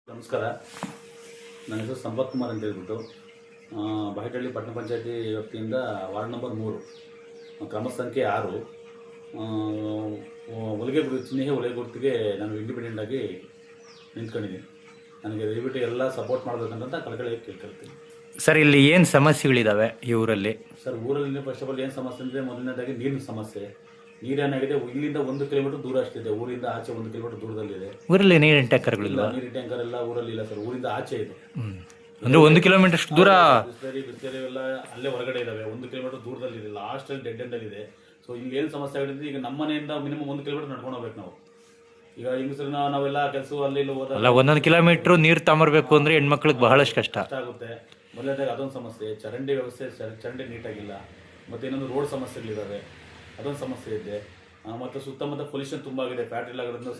ನಮಸ್ಕಾರ. ನನ್ನ ಹೆಸರು ಸಂಪತ್ ಕುಮಾರ್ ಅಂತ ಹೇಳ್ಬಿಟ್ಟು ಬಾಗೇಟಹಳ್ಳಿ ಪಟ್ಟಣ ಪಂಚಾಯತಿ ವ್ಯಾಪ್ತಿಯಿಂದ ವಾರ್ಡ್ ನಂಬರ್ 3 ಕ್ರಮ ಸಂಖ್ಯೆ 6 ಹೊಲಿಗೆ ಚಿಹ್ನೆ ಹೊಲಿಗೆ ಗುರುತಿಗೆ ನಾನು ಇಂಡಿಪೆಂಡೆಂಟ್ ಆಗಿ ನಿಂತ್ಕೊಂಡಿದ್ದೀನಿ. ನನಗೆ ದಯವಿಟ್ಟು ಎಲ್ಲ ಸಪೋರ್ಟ್ ಮಾಡಬೇಕಂತ ಕಳಕಳಿಯಾಗಿ ಕೇಳ್ಕೊಳ್ತೀನಿ. ಸರ್, ಇಲ್ಲಿ ಏನು ಸಮಸ್ಯೆಗಳಿದ್ದಾವೆ ಈ ಊರಲ್ಲಿ? ಸರ್, ಊರಲ್ಲಿ ಫಸ್ಟ್ ಆಫ್ ಆಲ್ ಏನು ಸಮಸ್ಯೆ ಅಂದರೆ ಮೊದಲನೇದಾಗಿ ನೀರಿನ ಸಮಸ್ಯೆ. ನೀರೇನಾಗಿದೆ, ಇಲ್ಲಿಂದ 1 ಕಿಲೋಮೀಟರ್ ದೂರ ಅಷ್ಟಿದೆ. ಊರಿಂದ ಆಚೆ 1 ಕಿಲೋಮೀಟರ್ ದೂರದಲ್ಲಿದೆ. ಊರಲ್ಲಿ ನೀರಿನ ಟ್ಯಾಂಕರ್ಗಳಿಲ್ಲ? ನೀರಿನ ಟ್ಯಾಂಕರ್ ಎಲ್ಲ ಊರಲ್ಲಿ ಇಲ್ಲ ಸರ್. ಊರಿಂದ ಆಚೆ ಇದೆ. ಅಂದ್ರೆ 1 ಕಿಲೋಮೀಟರ್ ಅಷ್ಟು ದೂರ ಬಿಸ್ಲೇರಿ ಎಲ್ಲ ಅಲ್ಲೇ ಹೊರಗಡೆ ಇದಾವೆ. 1 ಕಿಲೋಮೀಟರ್ ದೂರದಲ್ಲಿ ಇದೆ. ಲಾಸ್ಟ್ ಅಲ್ಲಿ ಡೆಡ್ ಎಂಡ್ ಅಲ್ಲಿ ಇದೆ. ಸೊ ಇಲ್ಲಿ ಏನು ಸಮಸ್ಯೆ ಆಗಿದ್ರೆ, ಈಗ ನಮ್ಮ ಮನೆಯಿಂದ ಮಿನಿಮಮ್ 1 ಕಿಲೋಮೀಟರ್ ನಡ್ಕೊಂಡು ಹೋಗ್ಬೇಕು ನಾವು. ಈಗ ಹೆಂಗಸರನ್ನ ನಾವೆಲ್ಲ ಕೆಲಸ ಅಲ್ಲಿ ಇಲ್ಲಿ ಹೋದಾಗ ಅಲ್ಲ, 1 ಕಿಲೋಮೀಟರ್ ನೀರು ತಗೊಂಬರ್ಬೇಕು ಅಂದ್ರೆ ಹೆಣ್ಮಕ್ಳಿಗೆ ಬಹಳಷ್ಟು ಕಷ್ಟ ಆಗುತ್ತೆ. ಮೊದಲನೇದಾಗಿ ಅದೊಂದು ಸಮಸ್ಯೆ. ಚರಂಡಿ ವ್ಯವಸ್ಥೆ, ಚರಂಡಿ ನೀಟಾಗಿಲ್ಲ. ಮತ್ತೆ ಇನ್ನೊಂದು ರೋಡ್ ಸಮಸ್ಯೆಗಳಿದ್ದಾವೆ, ಅದೊಂದು ಸಮಸ್ಯೆ ಇದೆ. ಮತ್ತು ಸುತ್ತಮುತ್ತ ಪೊಲ್ಯೂಷನ್ ತುಂಬ ಆಗಿದೆ. ಫ್ಯಾಕ್ಟ್ರಿ ಆಗೋದ್ರಿಂದ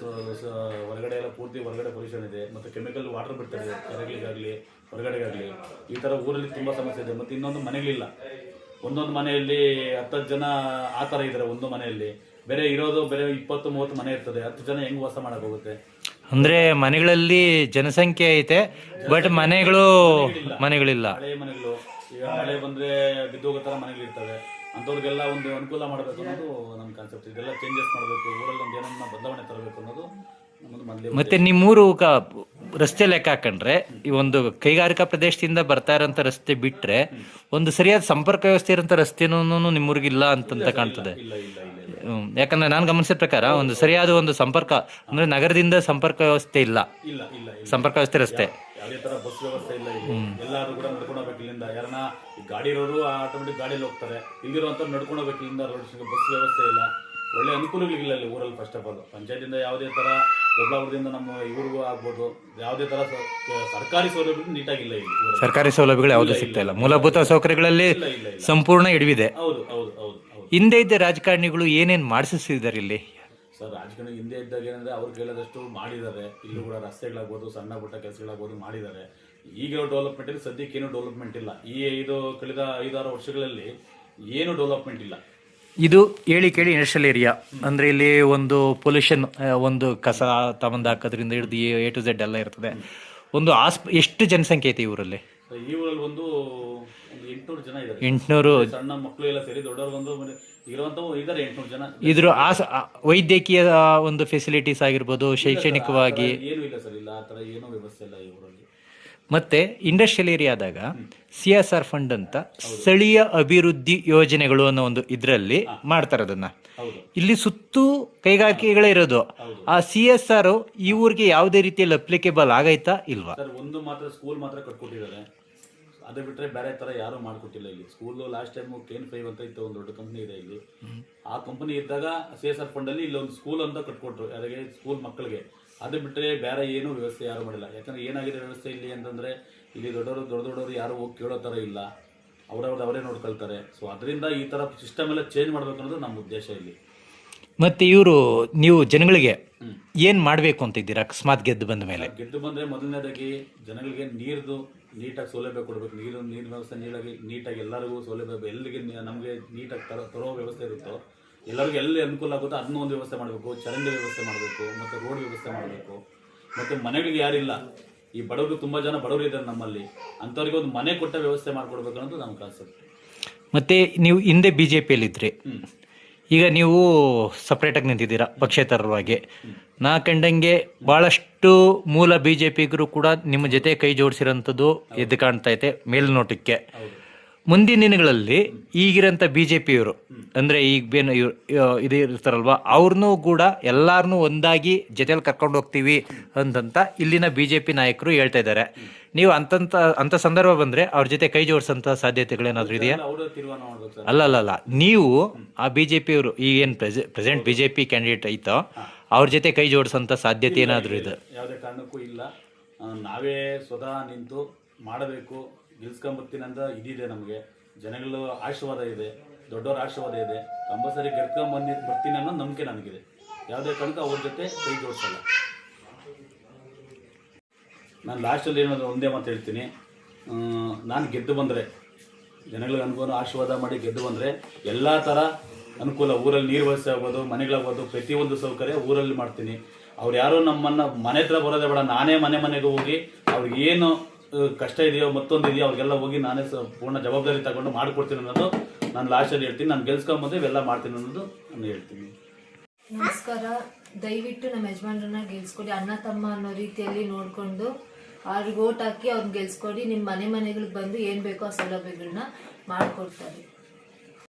ಹೊರಗಡೆ ಎಲ್ಲ ಪೂರ್ತಿ ಹೊರಗಡೆ ಪೊಲ್ಯೂಷನ್ ಇದೆ. ಮತ್ತು ಕೆಮಿಕಲ್ ವಾಟರ್ ಬಿಡ್ತಾರೆ ಕೆರೆಗಳಿಗಾಗಲಿ ಹೊರಗಡೆಗಾಗಲಿ. ಈ ಥರ ಊರಲ್ಲಿ ತುಂಬ ಸಮಸ್ಯೆ ಇದೆ. ಮತ್ತು ಇನ್ನೊಂದು ಮನೆಗಳಿಲ್ಲ. ಒಂದೊಂದು ಮನೆಯಲ್ಲಿ 10 ಜನ ಆ ಥರ ಇದ್ದಾರೆ. ಒಂದು ಮನೆಯಲ್ಲಿ ಬೇರೆ ಇರೋದು ಬೇರೆ 20-30 ಮನೆ ಇರ್ತದೆ. 10 ಜನ ಹೆಂಗೆ ವಾಸ ಮಾಡೋಕ್ಕಾಗುತ್ತೆ? ಅಂದ್ರೆ ಮನೆಗಳಲ್ಲಿ ಜನಸಂಖ್ಯೆ ಐತೆ, ಬಟ್ ಮನೆಗಳಿಲ್ಲ. ಹಳೆ ಮನೆಗಳು, ಈಗ ಮಳೆ ಬಂದರೆ ಬಿದ್ದೋಗೋ ಥರ ಮನೆಗಳಿರ್ತವೆ. ಅಂಥವ್ರಿಗೆಲ್ಲ ಒಂದು ಅನುಕೂಲ ಮಾಡಬೇಕು ಅನ್ನೋದು ನಮ್ಮ ಕಾನ್ಸೆಪ್ಟ್. ಇದೆಲ್ಲ ಚೇಂಜಸ್ ಮಾಡಬೇಕು, ಊರಲ್ಲಿ ಒಂದು ಏನನ್ನ ಬದಲಾವಣೆ ತರಬೇಕು ಅನ್ನೋದು ನಮ್ಮದು ಮೊದಲೇ. ಮತ್ತೆ ನಿಮ್ಮೂರು ರಸ್ತೆ ಲೆಕ್ಕ ಹಾಕೊಂಡ್ರೆ, ಈ ಒಂದು ಕೈಗಾರಿಕಾ ಪ್ರದೇಶದಿಂದ ಬರ್ತಾ ಇರೋಂಥ ರಸ್ತೆ ಬಿಟ್ರೆ ಒಂದು ಸರಿಯಾದ ಸಂಪರ್ಕ ವ್ಯವಸ್ಥೆ ಇರೋಂಥ ರಸ್ತೆನೂ ನಿಮ್ಮೂರಿಗಿಲ್ಲ ಅಂತಂತ ಕಾಣ್ತದೆ. ಇಲ್ಲ ಇಲ್ಲ ಇಲ್ಲ ಯಾಕಂದ್ರೆ ನಾನು ಗಮನಿಸಿದ ಪ್ರಕಾರ ಒಂದು ಸರಿಯಾದ ಒಂದು ಸಂಪರ್ಕ ಅಂದ್ರೆ ನಗರದಿಂದ ಸಂಪರ್ಕ ವ್ಯವಸ್ಥೆ ಇಲ್ಲ. ಇಲ್ಲ ಇಲ್ಲ ಇಲ್ಲ ಸಂಪರ್ಕ ವ್ಯವಸ್ಥೆ ರಸ್ತೆ ಯಾವುದೇ ತರ ಬಸ್ ವ್ಯವಸ್ಥೆ ಇಲ್ಲ. ಇಲ್ಲಿ ಎಲ್ಲರೂ ಕೂಡ ನಡ್ಕೊಂಡು ಹೋಗ್ಬೇಕು. ಇಲ್ಲಿಂದ ಯಾರನ್ನ ಗಾಡಿ ಇರೋರು ಆಟೋಮೆಟಿಕ್ ಗಾಡಿಯಲ್ಲಿ ಹೋಗ್ತಾರೆ. ಇಲ್ಲಿರುವಂತ ನಡ್ಕೊಂಡು ಹೋಗ್ಬೇಕು. ಇಲ್ಲಿಂದ ಬಸ್ ವ್ಯವಸ್ಥೆ ಇಲ್ಲ. ಒಳ್ಳೆ ಅನುಕೂಲಗಳಿಲ್ಲ ಇಲ್ಲಿ ಊರಲ್ಲಿ. ಫಸ್ಟ್ ಆಫ್ ಆಲ್ ಪಂಚಾಯತಿಂದ ಯಾವುದೇ ತರ ದೊಡ್ಡಾವರದಿಂದ ನಮ್ಮ ಇವ್ರಿಗೂ ಆಗ್ಬೋದು, ಯಾವುದೇ ತರ ಸರ್ಕಾರಿ ಸೌಲಭ್ಯ ನೀಟಾಗಿಲ್ಲ ಇಲ್ಲಿ. ಸರ್ಕಾರಿ ಸೌಲಭ್ಯಗಳು ಯಾವುದೂ ಸಿಗ್ತಾ ಇಲ್ಲ. ಮೂಲಭೂತ ಸೌಕರ್ಯಗಳಲ್ಲಿ ಸಂಪೂರ್ಣ ಎಡವಿದೆ. ಹೌದು ಹೌದು ಹೌದು ಹೌದು. ಹಿಂದೆ ಇದ್ದ ರಾಜಕಾರಣಿಗಳು ಏನೇನು ಮಾಡಿಸಿದ್ದಾರೆ ಇಲ್ಲಿ? ಸರ್, ರಾಜಕಾರಣ ಹಿಂದೆ ಇದ್ದಾಗ ಏನಂದ್ರೆ ಅವ್ರು ಕೇಳೋದಷ್ಟು ಮಾಡಿದ್ದಾರೆ. ಇಲ್ಲೂ ಕೂಡ ರಸ್ತೆಗಳಾಗ್ಬೋದು, ಸಣ್ಣ ಪುಟ್ಟ ಕೆಲಸಗಳಾಗ್ಬೋದು ಮಾಡಿದ್ದಾರೆ. ಈಗ ಡೆವಲಪ್ಮೆಂಟ್ ಇಲ್ಲಿ ಸದ್ಯಕ್ಕೆ ಏನು ಡೆವಲಪ್ಮೆಂಟ್ ಇಲ್ಲ. ಈ ಕಳೆದ 5-6 ವರ್ಷಗಳಲ್ಲಿ ಏನು ಡೆವಲಪ್ಮೆಂಟ್ ಇಲ್ಲ. ಇದು ಹೇಳಿ ಕೇಳಿ ಇಂಡಸ್ಟ್ರಿಯಲ್ ಏರಿಯಾ. ಅಂದ್ರೆ ಇಲ್ಲಿ ಒಂದು ಪೊಲ್ಯೂಷನ್, ಒಂದು ಕಸ ತಗೊಂಡು ಹಾಕೋದ್ರಿಂದ ಹಿಡಿದು A to Z ಎಲ್ಲ ಇರ್ತದೆ. ಒಂದು ಎಷ್ಟು ಜನಸಂಖ್ಯೆ ಐತೆ ಈ ಊರಲ್ಲಿ? ಈ ಊರಲ್ಲಿ ಒಂದು 800 ಜನ ಇದ್ದಾರೆ. 800 ಸಣ್ಣ ಮಕ್ಕಳು ಎಲ್ಲ ಸೇರಿ ದೊಡ್ಡವರು ಒಂದು ಇರುವಂತವು ಇದ್ದಾರೆ 800 ಜನ. ಇದ್ರ ವೈದ್ಯಕೀಯ ಒಂದು ಫೆಸಿಲಿಟೀಸ್ ಆಗಿರ್ಬೋದು, ಶೈಕ್ಷಣಿಕವಾಗಿ ಏನು ಇಲ್ಲ ಸರ್. ಇಲ್ಲ, ಆ ಥರ ಏನೂ ವ್ಯವಸ್ಥೆ ಇಲ್ಲ ಈ ಊರಲ್ಲಿ. ಮತ್ತೆ ಇಂಡಸ್ಟ್ರಿಯಲ್ ಏರಿಯಾದಾಗ CSR ಫಂಡ್ ಅಂತ ಸ್ಥಳೀಯ ಅಭಿವೃದ್ಧಿ ಯೋಜನೆಗಳು ಅನ್ನೋ ಒಂದು ಇದರಲ್ಲಿ ಮಾಡ್ತಾರೆ ಅದನ್ನ. ಇಲ್ಲಿ ಸುತ್ತು ಕೈಗಾರಿಕೆಗಳೇ ಇರೋದು. ಆ CSR ಈ ಊರಿಗೆ ಯಾವುದೇ ರೀತಿಯಲ್ಲಿ ಅಪ್ಲಿಕೇಬಲ್ ಆಗೈತಾ ಇಲ್ವಾ? ಸರ್, ಒಂದು ಮಾತ್ರ ಸ್ಕೂಲ್ ಮಾತ್ರ ಕಟ್ಕೊಟ್ಟಿದ್ದಾರೆ. ಅದು ಬಿಟ್ಟರೆ ಬೇರೆ ಥರ ಯಾರೂ ಮಾಡಿಕೊಟ್ಟಿಲ್ಲ ಇಲ್ಲಿ. ಸ್ಕೂಲು ಲಾಸ್ಟ್ ಟೈಮ್ KN5 ಅಂತ ಇತ್ತು, ಒಂದು ದೊಡ್ಡ ಕಂಪ್ನಿ ಇದೆ ಇಲ್ಲಿ. ಆ ಕಂಪನಿ ಇದ್ದಾಗ CSR ಫಂಡಲ್ಲಿ ಇಲ್ಲಿ ಒಂದು ಸ್ಕೂಲ್ ಅಂತ ಕಟ್ಕೊಟ್ರು ಯಾರಿಗೆ, ಸ್ಕೂಲ್ ಮಕ್ಕಳಿಗೆ. ಅದು ಬಿಟ್ಟರೆ ಬೇರೆ ಏನೂ ವ್ಯವಸ್ಥೆ ಯಾರು ಮಾಡಿಲ್ಲ. ಯಾಕಂದರೆ ಏನಾಗಿದೆ ವ್ಯವಸ್ಥೆ ಇಲ್ಲಿ ಅಂತಂದರೆ, ಇಲ್ಲಿ ದೊಡ್ಡವರು ಯಾರು ಹೋಗಿ ಕೇಳೋ ಥರ ಇಲ್ಲ. ಅವರೇ ನೋಡ್ಕೊಳ್ತಾರೆ. ಸೊ ಅದರಿಂದ ಈ ಥರ ಸಿಸ್ಟಮ್ ಎಲ್ಲ ಚೇಂಜ್ ಮಾಡಬೇಕು ಅನ್ನೋದು ನಮ್ಮ ಉದ್ದೇಶ ಇಲ್ಲಿ. ಮತ್ತೆ ನೀವು ಜನಗಳಿಗೆ ಏನು ಮಾಡಬೇಕು ಅಂತ ಇದ್ದೀರಾ ಅಕಸ್ಮಾತ್ ಗೆದ್ದು ಬಂದ ಮೇಲೆ? ಗೆದ್ದು ಬಂದರೆ ಮೊದಲನೇದಾಗಿ ಜನಗಳಿಗೆ ನೀಟಾಗಿ ಸೌಲಭ್ಯ ಕೊಡಬೇಕು. ನೀರಿನ ವ್ಯವಸ್ಥೆ ನೀಟಾಗಿ ಎಲ್ಲರಿಗೂ ಸೌಲಭ್ಯ, ಎಲ್ಲಿಗೆ ನಮಗೆ ನೀಟಾಗಿ ತರೋ ವ್ಯವಸ್ಥೆ ಇರುತ್ತೋ ಎಲ್ಲರಿಗೂ ಎಲ್ಲಿ ಅನುಕೂಲ ಆಗುತ್ತೋ ಅದನ್ನ ಒಂದು ವ್ಯವಸ್ಥೆ ಮಾಡಬೇಕು. ಚರಂಡಿ ವ್ಯವಸ್ಥೆ ಮಾಡಬೇಕು, ಮತ್ತು ರೋಡ್ ವ್ಯವಸ್ಥೆ ಮಾಡಬೇಕು. ಮತ್ತು ಮನೆಗಳಿಗೆ ಯಾರಿಲ್ಲ, ಈ ಬಡವರು ತುಂಬ ಜನ ಬಡವರು ಇದ್ದಾರೆ ನಮ್ಮಲ್ಲಿ, ಅಂಥವ್ರಿಗೆ ಒಂದು ಮನೆ ಕೊಟ್ಟ ವ್ಯವಸ್ಥೆ ಮಾಡಿಕೊಡ್ಬೇಕು ಅನ್ನೋದು ನಮ್ಮ ಕಾನ್ಸೆಪ್ಟ್. ಮತ್ತೆ ನೀವು ಹಿಂದೆ BJPಯಲ್ಲಿದ್ರಿ, ಈಗ ನೀವು ಸಪ್ರೇಟಾಗಿ ನಿಂತಿದ್ದೀರಾ ಪಕ್ಷೇತರವಾಗಿ. ನಾ ಕಂಡಂಗೆ ಭಾಳಷ್ಟು ಮೂಲ BJPಗರು ಕೂಡ ನಿಮ್ಮ ಜೊತೆ ಕೈ ಜೋಡಿಸಿರೋಂಥದ್ದು ಎದ್ದು ಕಾಣ್ತಾ ಐತೆ ಮೇಲ್ನೋಟಕ್ಕೆ. ಮುಂದಿನ ದಿನಗಳಲ್ಲಿ ಈಗಿರೋಂಥ BJPಯವರು ಅಂದರೆ ಈಗ ಇದು ಇರ್ತಾರಲ್ವ, ಅವ್ರನ್ನೂ ಕೂಡ ಎಲ್ಲರನ್ನೂ ಒಂದಾಗಿ ಜೊತೆಯಲ್ಲಿ ಕರ್ಕೊಂಡು ಹೋಗ್ತೀವಿ ಅಂತಂತ ಇಲ್ಲಿನ BJP ನಾಯಕರು ಹೇಳ್ತಾ ಇದ್ದಾರೆ. ನೀವು ಅಂಥ ಸಂದರ್ಭ ಬಂದರೆ ಅವ್ರ ಜೊತೆ ಕೈ ಜೋಡಿಸೋಂಥ ಸಾಧ್ಯತೆಗಳೇನಾದರೂ ಇದೆಯಾ? ಅಲ್ಲ, ನೀವು ಆ BJPಯವರು ಈಗೇನು ಪ್ರೆಸೆಂಟ್ BJP ಕ್ಯಾಂಡಿಡೇಟ್ ಐತೋ ಅವ್ರ ಜೊತೆ ಕೈ ಜೋಡಿಸೋಂಥ ಸಾಧ್ಯತೆ ಏನಾದರೂ ಇದೆ? ಯಾವುದೇ ಕಾರಣಕ್ಕೂ ಇಲ್ಲ. ನಾವೇ ಸ್ವತಃ ನಿಂತು ಮಾಡಬೇಕು, ಗೆಲ್ಸ್ಕೊಂಬರ್ತೀನಿ ಅಂತ ಇದಿದೆ ನಮಗೆ. ಜನಗಳ ಆಶೀರ್ವಾದ ಇದೆ, ದೊಡ್ಡವರ ಆಶೀರ್ವಾದ ಇದೆ. ಕಂಪಲ್ಸರಿ ಬರ್ತೀನಿ ಅನ್ನೋ ನಂಬಿಕೆ ನನಗಿದೆ. ಯಾವುದೇ ಕಾರಣಕ್ಕೂ ಅವ್ರ ಜೊತೆ ಕೈ ಜೋಡಿಸಲ್ಲ. ನಾನು ಲಾಸ್ಟಲ್ಲಿ ಏನಾದರೂ ಒಂದೇ ಮಾತು ಹೇಳ್ತೀನಿ. ನಾನು ಗೆದ್ದು ಬಂದರೆ, ಜನಗಳಿಗೆ ಅನುಕೂಲ ಆಶೀರ್ವಾದ ಮಾಡಿ ಗೆದ್ದು ಬಂದರೆ ಎಲ್ಲ ಥರ ಅನುಕೂಲ, ಊರಲ್ಲಿ ನೀರು ವ್ಯವಸ್ಥೆ ಆಗ್ಬೋದು, ಮನೆಗಳಾಗ್ಬೋದು, ಪ್ರತಿಯೊಂದು ಸೌಕರ್ಯ ಊರಲ್ಲಿ ಮಾಡ್ತೀನಿ. ಅವ್ರು ಯಾರು ನಮ್ಮನ್ನ ಮನೆ ಹತ್ರ ಬರೋದೇ ಬೇಡ, ನಾನೇ ಮನೆಗೆ ಹೋಗಿ ಅವ್ರಿಗೆ ಏನು ಕಷ್ಟ ಇದೆಯೋ ಮತ್ತೊಂದು ಇದೆಯೋ ಅವ್ರಿಗೆಲ್ಲ ಹೋಗಿ ನಾನೇ ಪೂರ್ಣ ಜವಾಬ್ದಾರಿ ತಗೊಂಡು ಮಾಡ್ಕೊಡ್ತೀನಿ ಅನ್ನೋದು ನಾನು ಲಾಸ್ಟಲ್ಲಿ ಹೇಳ್ತೀನಿ. ನಾನು ಗೆಲ್ಸ್ಕೊಂಬಂದ್ರೆ ಇವೆಲ್ಲ ಮಾಡ್ತೀನಿ ಅನ್ನೋದು ನಾನು ಹೇಳ್ತೀನಿ. ನಮಸ್ಕಾರ. ದಯವಿಟ್ಟು ನಮ್ಮ ಯಜಮಾನ್ರನ್ನ ಗೆಲ್ಸ್ಕೊಡಿ, ಅಣ್ಣ ತಮ್ಮ ಅನ್ನೋ ರೀತಿಯಲ್ಲಿ ನೋಡ್ಕೊಂಡು ಅವ್ರಿಗೆ ಓಟ್ ಹಾಕಿ ಅವ್ರನ್ನ ಗೆಲ್ಸ್ಕೊಡಿ. ನಿಮ್ಮ ಮನೆಗಳಿಗೆ ಬಂದು ಏನ್ ಬೇಕೋ ಆ ಸೌಲಭ್ಯಗಳನ್ನ ಮಾಡ್ಕೊಡ್ತಾರೆ.